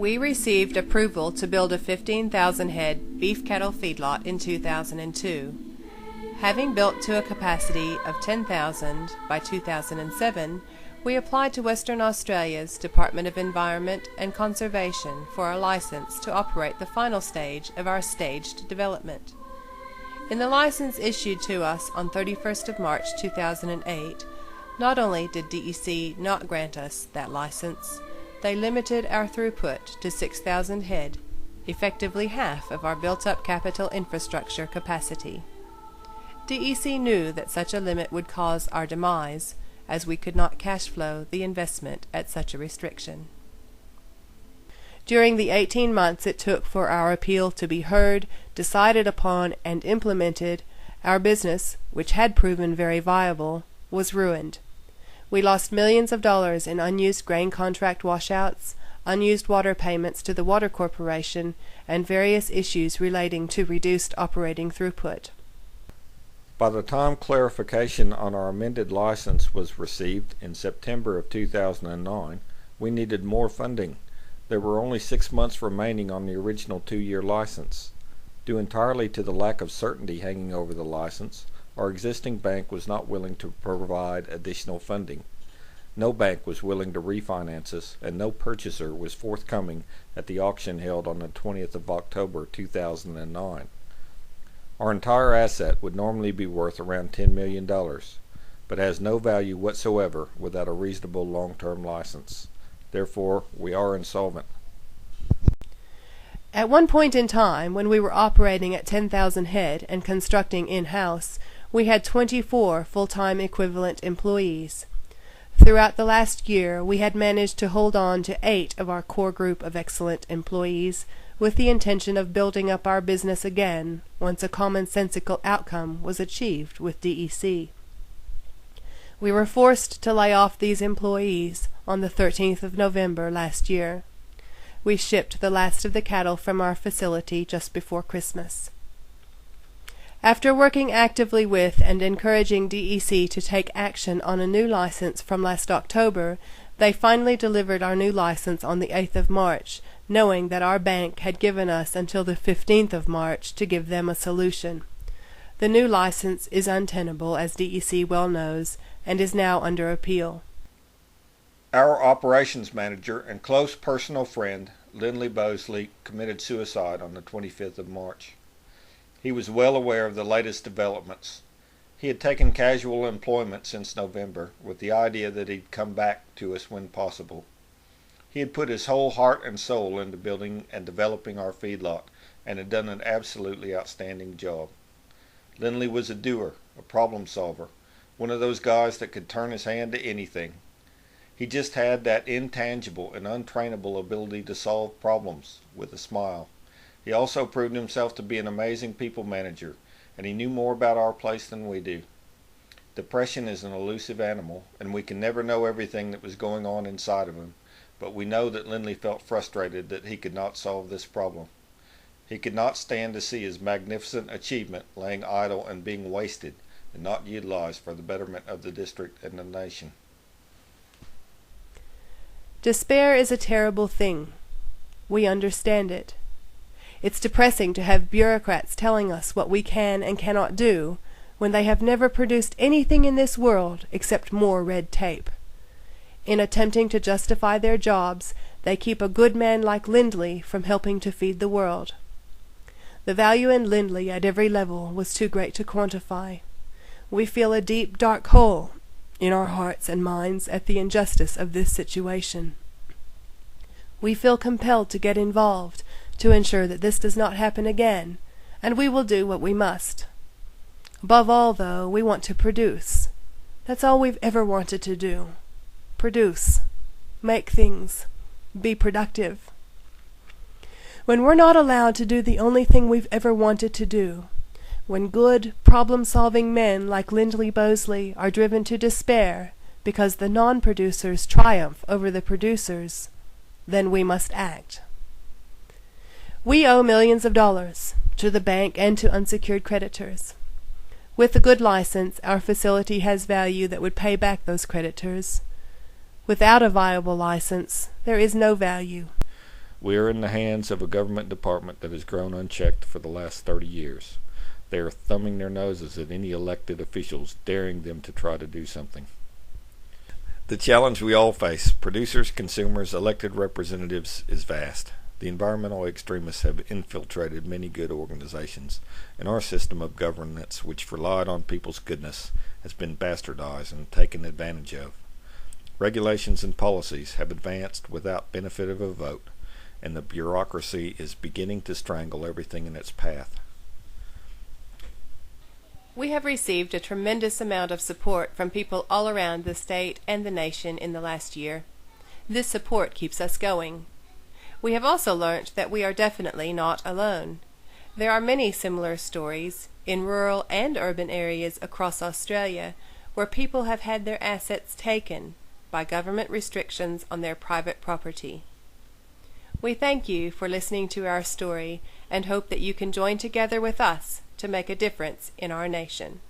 We received approval to build a 15,000 head beef cattle feedlot in 2002. Having built to a capacity of 10,000 by 2007, we applied to Western Australia's Department of Environment and Conservation for a license to operate the final stage of our staged development. In the license issued to us on 31st of March 2008, not only did DEC not grant us that license, they limited our throughput to 6,000 head, effectively half of our built-up capital infrastructure capacity. DEC knew that such a limit would cause our demise, as we could not cash flow the investment at such a restriction. During the 18 months it took for our appeal to be heard, decided upon, and implemented, our business, which had proven very viable, was ruined. We lost millions of dollars in unused grain contract washouts, unused water payments to the Water Corporation, and various issues relating to reduced operating throughput. By the time clarification on our amended license was received in September of 2009, we needed more funding. There were only 6 months remaining on the original 2-year license. Due entirely to the lack of certainty hanging over the license, our existing bank was not willing to provide additional funding. No bank was willing to refinance us, and no purchaser was forthcoming at the auction held on the 20th of October 2009. Our entire asset would normally be worth around $10 million, but has no value whatsoever without a reasonable long-term license. Therefore, we are insolvent. At one point in time, when we were operating at 10,000 head and constructing in-house, we had 24 full-time equivalent employees. Throughout the last year, we had managed to hold on to 8 of our core group of excellent employees, with the intention of building up our business again once a commonsensical outcome was achieved with DEC. We were forced to lay off these employees on the 13th of November last year. We shipped the last of the cattle from our facility just before Christmas. After working actively with and encouraging DEC to take action on a new license from last October, they finally delivered our new license on the 8th of March, knowing that our bank had given us until the 15th of March to give them a solution. The new license is untenable, as DEC well knows, and is now under appeal. Our operations manager and close personal friend, Lindley Bosley, committed suicide on the 25th of March. He was well aware of the latest developments. He had taken casual employment since November, with the idea that he'd come back to us when possible. He had put his whole heart and soul into building and developing our feedlot, and had done an absolutely outstanding job. Lindley was a doer, a problem solver, one of those guys that could turn his hand to anything. He just had that intangible and untrainable ability to solve problems with a smile. He also proved himself to be an amazing people manager, and he knew more about our place than we do. Depression is an elusive animal, and we can never know everything that was going on inside of him, but we know that Lindley felt frustrated that he could not solve this problem. He could not stand to see his magnificent achievement laying idle and being wasted and not utilized for the betterment of the district and the nation. Despair is a terrible thing. We understand it. It's depressing to have bureaucrats telling us what we can and cannot do when they have never produced anything in this world except more red tape. In attempting to justify their jobs, they keep a good man like Lindley from helping to feed the world. The value in Lindley at every level was too great to quantify. We feel a deep, dark hole in our hearts and minds at the injustice of this situation. We feel compelled to get involved to ensure that this does not happen again, and we will do what we must. Above all, though, we want to produce. That's all we've ever wanted to do. Produce. Make things. Be productive. When we're not allowed to do the only thing we've ever wanted to do, when good, problem-solving men like Lindley Bosley are driven to despair because the non-producers triumph over the producers, then we must act. We owe millions of dollars to the bank and to unsecured creditors. With a good license, our facility has value that would pay back those creditors. Without a viable license, there is no value. We are in the hands of a government department that has grown unchecked for the last 30 years. They are thumbing their noses at any elected officials daring them to try to do something. The challenge we all face, producers, consumers, elected representatives, is vast. The environmental extremists have infiltrated many good organizations, and our system of governance, which relied on people's goodness, has been bastardized and taken advantage of. Regulations and policies have advanced without benefit of a vote, and the bureaucracy is beginning to strangle everything in its path. We have received a tremendous amount of support from people all around the state and the nation in the last year. This support keeps us going. We have also learnt that we are definitely not alone. There are many similar stories in rural and urban areas across Australia where people have had their assets taken by government restrictions on their private property. We thank you for listening to our story and hope that you can join together with us to make a difference in our nation.